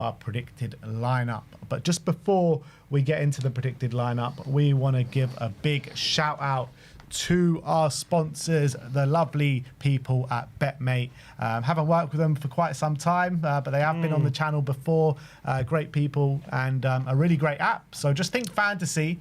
our predicted lineup. But just before we get into the predicted lineup, we want to give a big shout out to our sponsors, the lovely people at BetMate. Haven't worked with them for quite some time, but they have been on the channel before. Great people and a really great app. So just think fantasy.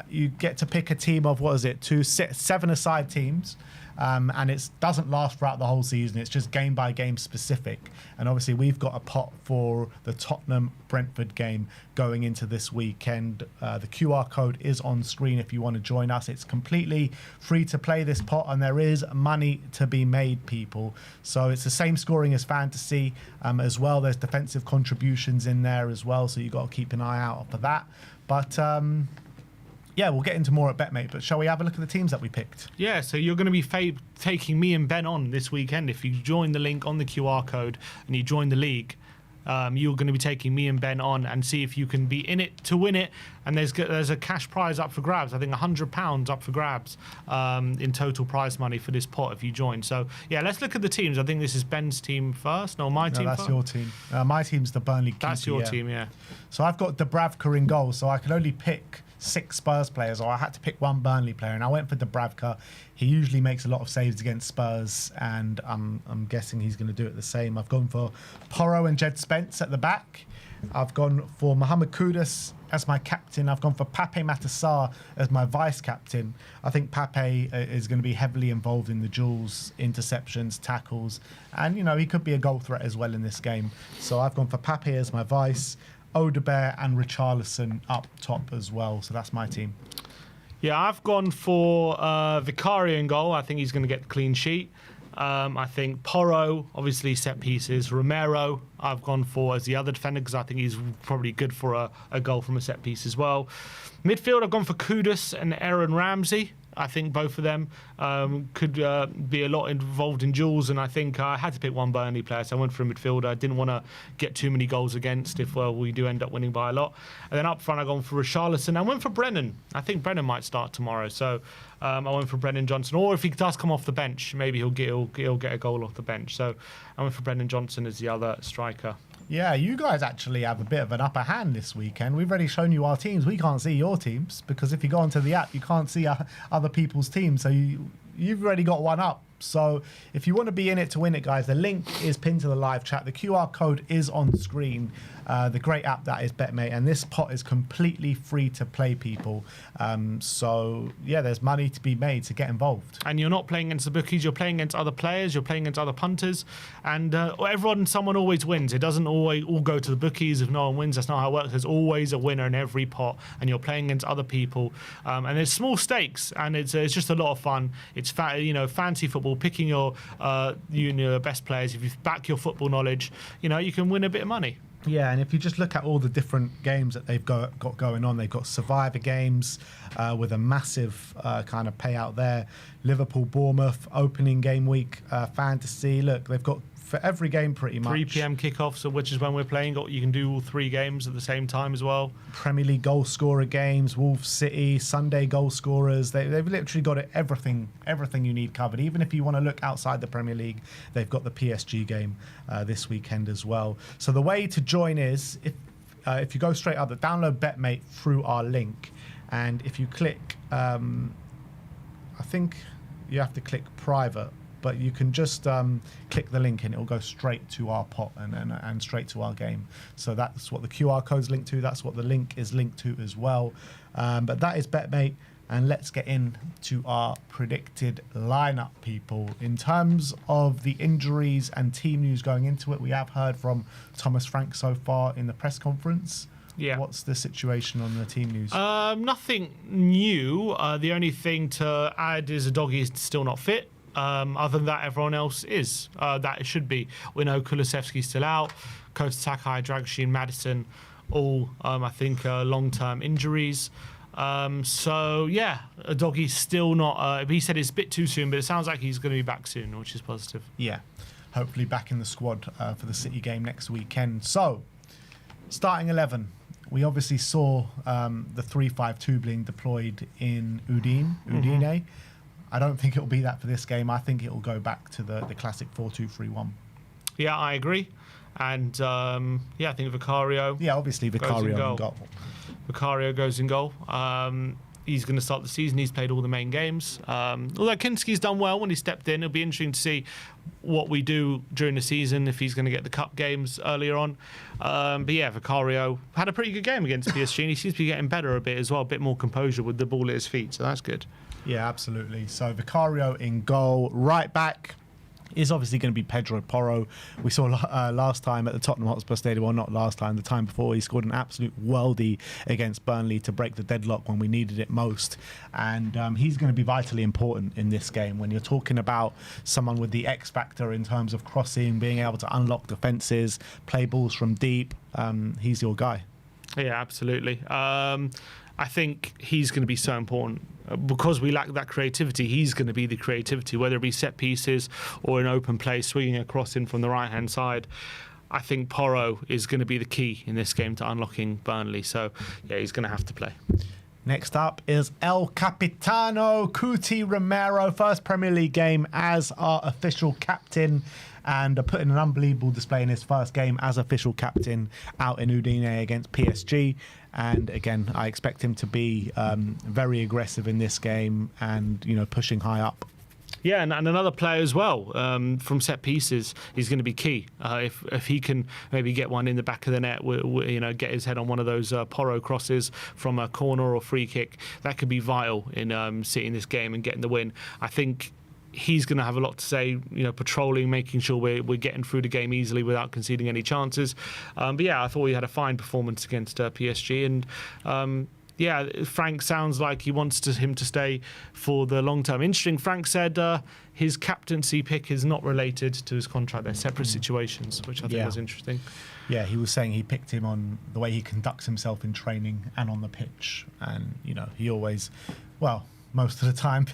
You get to pick a team of, 7-a-side teams. And it doesn't last throughout the whole season. It's just game by game specific. And obviously we've got a pot for the Tottenham Brentford game going into this weekend. The QR code is on screen if you want to join us. It's completely free to play this pot, and there is money to be made, people. So it's the same scoring as fantasy as well. There's defensive contributions in there as well, so you've got to keep an eye out for that. But yeah, we'll get into more at BetMate, but shall we have a look at the teams that we picked? Yeah, so you're going to be taking me and Ben on this weekend. If you join the link on the QR code and you join the league, you're going to be taking me and Ben on and see if you can be in it to win it. And there's a cash prize up for grabs. I think £100 up for grabs in total prize money for this pot if you join. So, yeah, let's look at the teams. I think this is Ben's team first. No, my team that's first. Your team. My team's the Burnley keeper. That's your team, yeah. So I've got Dubravka in goal, so I can only pick 6 Spurs players, or I had to pick 1 Burnley player, and I went for Dubravka. He usually makes a lot of saves against Spurs, and I'm guessing he's going to do it the same. I've gone for Porro and Jed Spence at the back. I've gone for Mohamed Kudus as my captain. I've gone for Pape Matar as my vice-captain. I think Pape is going to be heavily involved in the duels, interceptions, tackles, and, you know, he could be a goal threat as well in this game. So I've gone for Pape as my vice, Odegaard and Richarlison up top as well. So that's my team. Yeah, I've gone for Vicario in goal. I think he's going to get the clean sheet. I think Porro, obviously set pieces. Romero, I've gone for as the other defender because I think he's probably good for a goal from a set piece as well. Midfield, I've gone for Kudus and Aaron Ramsey. I think both of them could be a lot involved in duels, and I think I had to pick 1 Burnley player, so I went for a midfielder. I didn't want to get too many goals against if we do end up winning by a lot. And then up front, I've gone for Richarlison. I went for Brennan. I think Brennan might start tomorrow, so I went for Brennan Johnson. Or if he does come off the bench, maybe he'll get a goal off the bench. So I went for Brennan Johnson as the other striker. Yeah, you guys actually have a bit of an upper hand this weekend. We've already shown you our teams. We can't see your teams because if you go onto the app, you can't see other people's teams. So you've already got one up. So if you want to be in it to win it, guys, the link is pinned to the live chat. The QR code is on screen. The great app that is BetMate, and this pot is completely free to play, people. So yeah, there's money to be made to get involved. And you're not playing against the bookies, you're playing against other players, you're playing against other punters, and someone always wins. It doesn't always all go to the bookies. If no one wins, that's not how it works. There's always a winner in every pot, and you're playing against other people. And there's small stakes, and it's just a lot of fun. It's fancy football, picking your best players. If you back your football knowledge, you can win a bit of money. Yeah, and if you just look at all the different games that they've got going on, they've got Survivor games with a massive kind of payout there. Liverpool, Bournemouth, opening game week, fantasy. Look, they've got for every game pretty much. 3 p.m. kickoffs, which is when we're playing. You can do all 3 games at the same time as well. Premier League goal scorer games, Wolves City, Sunday goal scorers. They've literally got everything you need covered. Even if you want to look outside the Premier League, they've got the PSG game this weekend as well. So the way to join is, if you go straight up, download BetMate through our link. And if you click, I think you have to click private, but you can just click the link and it'll go straight to our pot and straight to our game. So that's what the QR code's linked to. That's what the link is linked to as well. But that is BetMate, and let's get into our predicted lineup, people. In terms of the injuries and team news going into it, we have heard from Thomas Frank so far in the press conference. Yeah. What's the situation on the team news? Nothing new. The only thing to add is Doggy is still not fit. Other than that, everyone else is. That it should be. We know Kulusevski's still out. Kota Sakai, Dragoshin, Maddison, all, I think, long-term injuries. So, yeah, Doggy's still not... he said it's a bit too soon, but it sounds like he's going to be back soon, which is positive. Yeah, hopefully back in the squad for the City game next weekend. So, starting 11. We obviously saw the 3-5-2 being deployed in Udine. Mm-hmm. I don't think it'll be that for this game. I think it'll go back to the classic 4-2-3-1. Yeah, I agree. And I think Vicario. Yeah, obviously Vicario in goal. Vicario goes in goal. He's going to start the season. He's played all the main games. Although Kinski's done well when he stepped in, it'll be interesting to see what we do during the season, if he's going to get the cup games earlier on. But yeah, Vicario had a pretty good game against PSG, and he seems to be getting better a bit as well, a bit more composure with the ball at his feet, so that's good. Yeah, absolutely. So Vicario in goal. Right back is obviously going to be Pedro Porro. We saw last time at the Tottenham Hotspur Stadium, well, not last time, the time before, he scored an absolute worldie against Burnley to break the deadlock when we needed it most. And he's going to be vitally important in this game. When you're talking about someone with the X factor in terms of crossing, being able to unlock defences, play balls from deep, he's your guy. Yeah, absolutely. I think he's going to be so important. Because we lack that creativity, he's going to be the creativity, whether it be set pieces or an open play, swinging across in from the right-hand side. I think Porro is going to be the key in this game to unlocking Burnley. So, yeah, he's going to have to play. Next up is El Capitano, Cuti Romero, first Premier League game as our official captain, and put in an unbelievable display in his first game as official captain out in Udine against PSG. And again, I expect him to be very aggressive in this game and, pushing high up. Yeah, and another player as well from set pieces is going to be key. If he can maybe get one in the back of the net, get his head on one of those Porro crosses from a corner or free kick, that could be vital in seeing this game and getting the win. I think he's going to have a lot to say, patrolling, making sure we're getting through the game easily without conceding any chances. But yeah, I thought he had a fine performance against PSG, and Frank sounds like he wants him to stay for the long term. Interesting, Frank said his captaincy pick is not related to his contract. They're separate situations, which I think was interesting. Yeah, he was saying he picked him on the way he conducts himself in training and on the pitch. And, he always, most of the time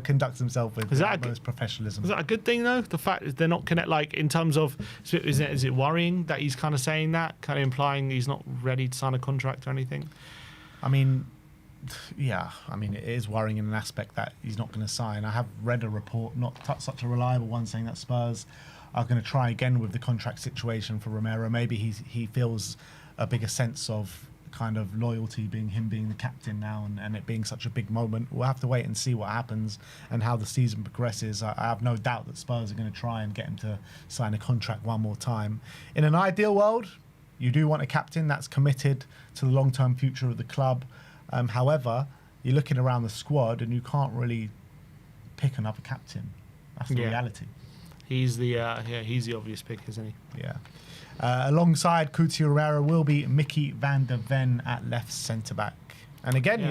conducts himself with most professionalism. Is that a good thing, though? The fact is they're not in terms of, is it worrying that he's kind of saying that, kind of implying he's not ready to sign a contract or anything? I mean, it is worrying in an aspect that he's not going to sign. I have read a report, not such a reliable one, saying that Spurs are going to try again with the contract situation for Romero. Maybe he feels a bigger sense of kind of loyalty being the captain now and it being such a big moment. We'll have to wait and see what happens and how the season progresses. I have no doubt that Spurs are going to try and get him to sign a contract one more time. In an ideal world, you do want a captain that's committed to the long-term future of the club. However, you're looking around the squad and you can't really pick another captain. That's the reality. He's the obvious pick, isn't he? Yeah. Alongside Cuti Romero will be Mickey van der Ven at left centre-back. And again,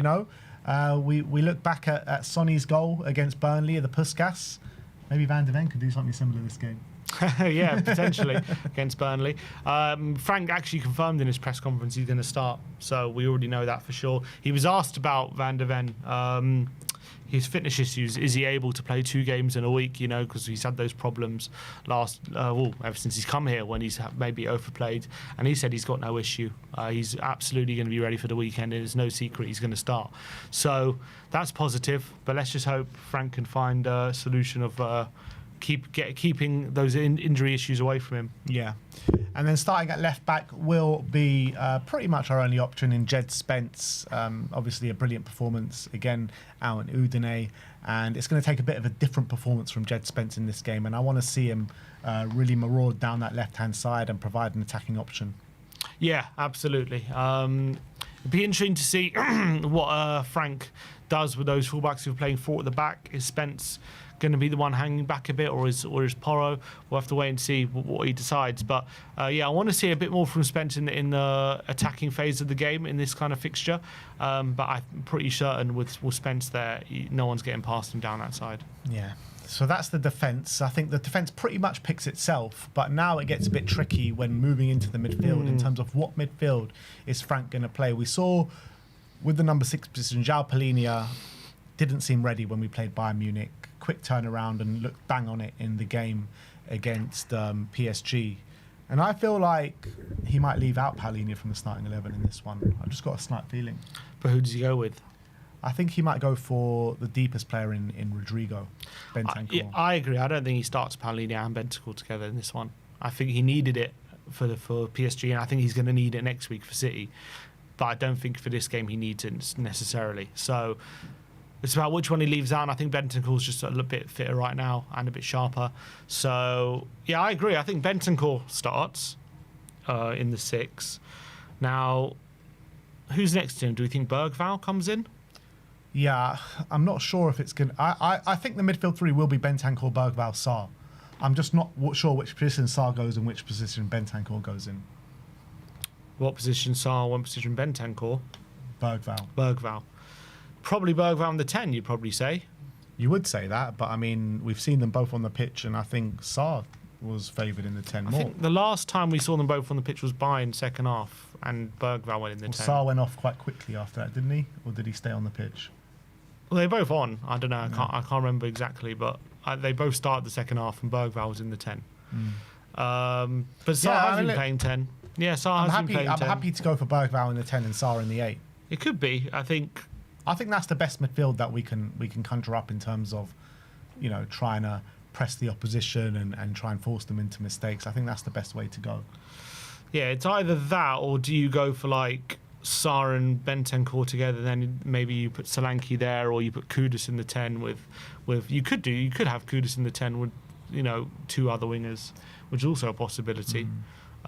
we look back at Sonny's goal against Burnley at the Puskas. Maybe van der Ven could do something similar this game. Yeah, potentially against Burnley. Frank actually confirmed in his press conference he's going to start, so we already know that for sure. He was asked about Van der Ven, his fitness issues. Is he able to play 2 games in a week? Because he's had those problems ever since he's come here, when he's maybe overplayed. And he said he's got no issue. He's absolutely going to be ready for the weekend, and it's no secret he's going to start. So that's positive. But let's just hope Frank can find a solution of keeping those injury issues away from him. Yeah. And then starting at left back will be pretty much our only option in Jed Spence. Obviously a brilliant performance again out in Udine, and it's going to take a bit of a different performance from Jed Spence in this game, and I want to see him really maraud down that left hand side and provide an attacking option. Yeah, absolutely. It'd be interesting to see what Frank does with those fullbacks who are playing 4 at the back. Is Spence going to be the one hanging back a bit, or is Porro? We'll have to wait and see what he decides. But I want to see a bit more from Spence in the attacking phase of the game in this kind of fixture. But I'm pretty certain with Spence there, no one's getting past him down that side. Yeah. So that's the defence. I think the defence pretty much picks itself, but now it gets a bit tricky when moving into the midfield in terms of what midfield is Frank going to play. We saw with the number 6 position, João Palhinha didn't seem ready when we played Bayern Munich. Quick turnaround and looked bang on it in the game against PSG. And I feel like he might leave out Palhinha from the starting 11 in this one. I've just got a slight feeling. But who does he go with? I think he might go for the deepest player in Rodrigo, Bentancur. I agree. I don't think he starts Palhinha and Bentancur together in this one. I think he needed it for PSG, and I think he's going to need it next week for City. But I don't think for this game he needs it necessarily. So it's about which one he leaves out. And I think Bentancur's just a little bit fitter right now and a bit sharper. So yeah, I agree. I think Bentancur starts in the 6. Now, who's next to him? Do we think Bergvall comes in? Yeah, I'm not sure if it's going to... I think the midfield 3 will be Bentancur, Bergvall, Sarr. I'm just not sure which position Sarr goes and which position Bentancur goes in. What position Sarr, what position Bentancur? Bergvall. Probably Bergvall on the 10, you'd probably say. You would say that, but I mean, we've seen them both on the pitch, and I think Sarr was favoured in the 10 more. I think the last time we saw them both on the pitch was Bayern second half, and Bergvall went in the 10. Sarr went off quite quickly after that, didn't he? Or did he stay on the pitch? Well, they're both on. I don't know. I can't remember exactly, but they both started the second half, and Bergvall was in the 10. But Sarr has been playing 10. Yeah, Sarr has been playing 10. I'm happy to go for Bergvall in the 10 and Sarr in the 8. It could be. I think that's the best midfield that we can conjure up in terms of, trying to press the opposition and try and force them into mistakes. I think that's the best way to go. Yeah, it's either that or do you go for like Sarr and Bentancur together, then maybe you put Solanke there, or you put Kudus in the 10 with you could have Kudus in the 10 with 2 other wingers, which is also a possibility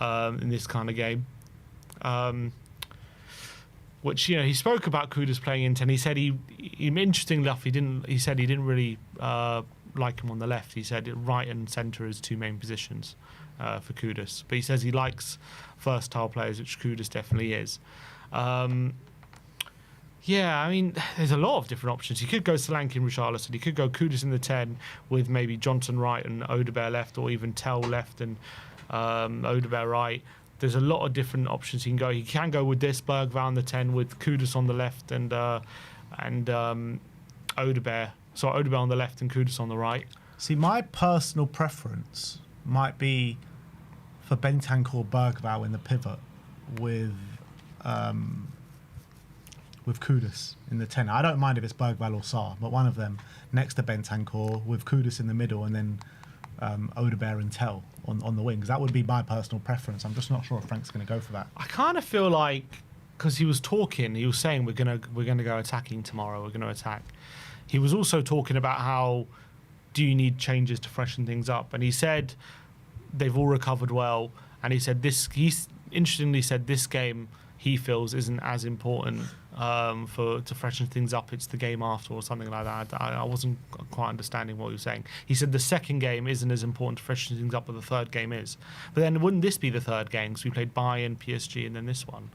in this kind of game. Which he spoke about Kudus playing in 10. He said he interestingly enough he said he didn't really like him on the left. He said right and centre is 2 main positions for Kudus, but he says he likes versatile players, which Kudus definitely is. Yeah, I mean, there's a lot of different options. He could go Solanke and Richarlison. He could go Kudus in the 10 with maybe Johnson right and Odegaard left, or even Tell left and Odegaard right. There's a lot of different options he can go. He can go with this Bergvall in the 10 with Kudus on the left and Odegaard. So Odegaard on the left and Kudus on the right. See, my personal preference might be for Bentancur, Bergvall in the pivot with Kudus in the 10. I don't mind if it's Bergvall or Sarr, but one of them next to Bentancur with Kudus in the middle, and then Odegaard and Tell on the wings. That would be my personal preference. I'm just not sure if Frank's going to go for that. I kind of feel like, because he was saying we're gonna go attacking tomorrow. We're going to attack. He was also talking about how do you need changes to freshen things up, and he said they've all recovered well, and he said he's interestingly said this game he feels isn't as important to freshen things up. It's the game after or something like that. I wasn't quite understanding what he was saying. He said the second game isn't as important to freshen things up, but the third game is. But then wouldn't this be the third game? Because we played Bayern, PSG, and then this one.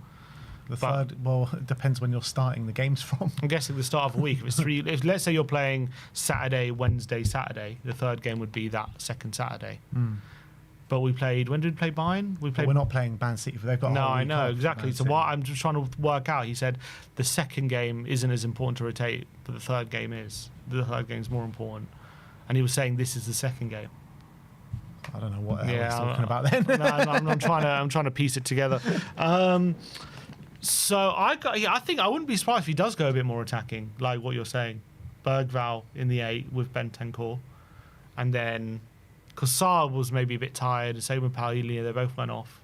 Third, well, it depends when you're starting the games from. I'm guessing the start of a week. If it's 3, let's say you're playing Saturday, Wednesday, Saturday, the third game would be that second Saturday. But we played. When did we play Bayern? We're not playing Man City. They've got. No, I know exactly. So what I'm just trying to work out. He said the second game isn't as important to rotate, but the third game is. The third game is more important, and he was saying this is the second game. I don't know what he's talking about then. No, I'm trying to piece it together. So I think I wouldn't be surprised if he does go a bit more attacking, like what you're saying. Bergvall in the 8 with Bentancur, and then. Because Sarr was maybe a bit tired, and same with Palhinha, they both went off.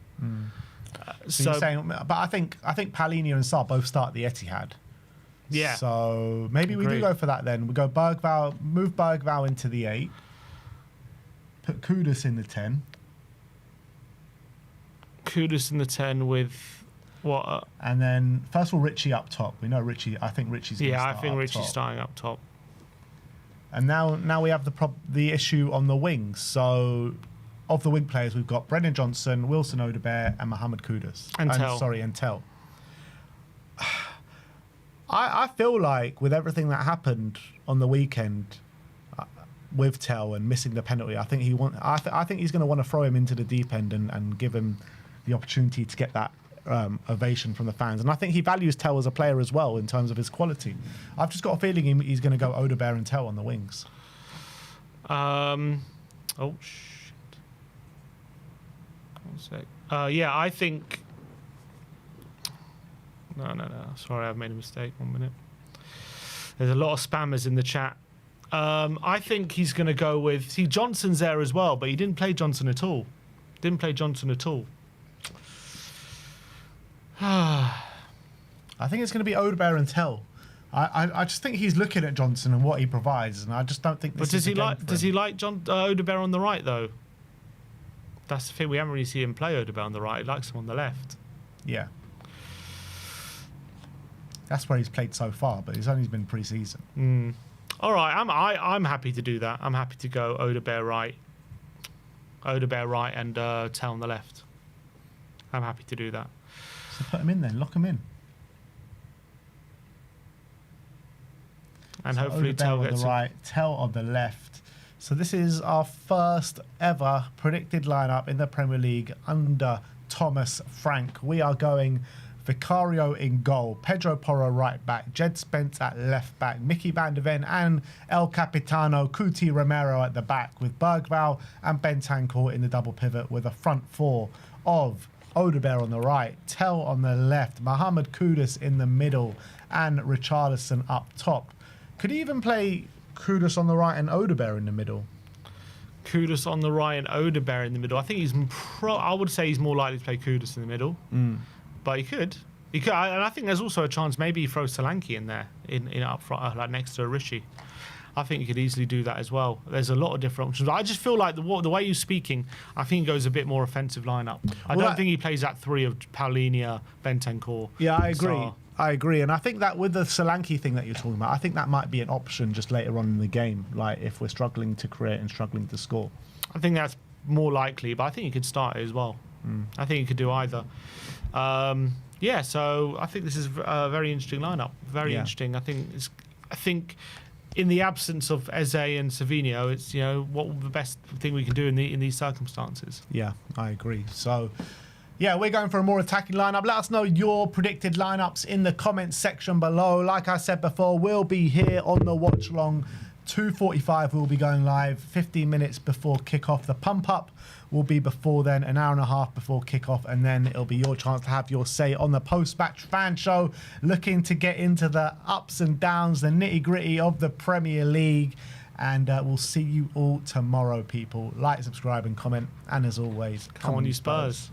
So you're saying, but I think Palhinha and Sarr both start at the Etihad. Yeah. So maybe we do go for that then. We go Bergvall, move Bergvall into the 8, put Kudus in the 10. Kudus in the 10 with what? And then first of all, Richie up top. We know Richie. I think Richie's. I think Richie's starting up top. And now we have the issue on the wings. So, of the wing players, we've got Brennan Johnson, Wilson Odegaard, and Mohamed Kudus. And Tell. I feel like with everything that happened on the weekend with Tell and missing the penalty, I think he's going to want to throw him into the deep end and give him the opportunity to get that ovation from the fans. And I think he values Tell as a player as well in terms of his quality. I've just got a feeling he's going to go Odegaard and Tell on the wings. Oh, shit. 1 sec. I think... No. Sorry, I've made a mistake. 1 minute. There's a lot of spammers in the chat. I think he's going to go with... See, Johnson's there as well, but he didn't play Johnson at all. I think it's going to be Odegaard and Tell. I just think he's looking at Johnson and what he provides, and I just don't think. This but does is he like Odegaard on the right though? That's the thing. We haven't really seen him play Odegaard on the right. He likes him on the left. Yeah, that's where he's played so far, but he's only been pre-season. All right, I'm happy to do that. I'm happy to go Odegaard right, and Tell on the left. I'm happy to do that. So put him in then. Lock him in. And so hopefully Tell on gets the right, Tell on the left. So this is our first ever predicted lineup in the Premier League under Thomas Frank. We are going Vicario in goal, Pedro Porro right back, Jed Spence at left back, Mickey van der Ven and El Capitano Cuti Romero at the back, with Bergvall and Bentancur in the double pivot, with a front four of Odegaard on the right, Tell on the left, Mohamed Kudus in the middle, and Richarlison up top. Could he even play Kudus on the right and Odegaard in the middle? Kudus on the right and Odegaard in the middle. I think I would say he's more likely to play Kudus in the middle. But he could. And I think there's also a chance maybe he throws Solanke in there, in up front, like next to Rishi. I think you could easily do that as well. There's a lot of different options. I just feel like the way you're speaking, I think he goes a bit more offensive lineup. I don't think he plays that three of Paulinho, Bentancur. Yeah, I agree. Sarr. I agree. And I think that with the Solanke thing that you're talking about, I think that might be an option just later on in the game, like if we're struggling to create and struggling to score. I think that's more likely, but I think you could start it as well. I think you could do either. Yeah, so I think this is a very interesting lineup. Very interesting. I think in the absence of Eze and Savinho, it's what the best thing we can do in these circumstances. Yeah, I agree. So yeah, we're going for a more attacking lineup. Let us know your predicted lineups in the comments section below. Like I said before, we'll be here on the watch along. 2:45 we'll be going live, 15 minutes before kickoff. The pump up will be before then, an hour and a half before kickoff, and then it'll be your chance to have your say on the post-match fan show, looking to get into the ups and downs, the nitty-gritty of the Premier League. And we'll see you all tomorrow, people. Like, subscribe and comment, and as always, come on you Spurs.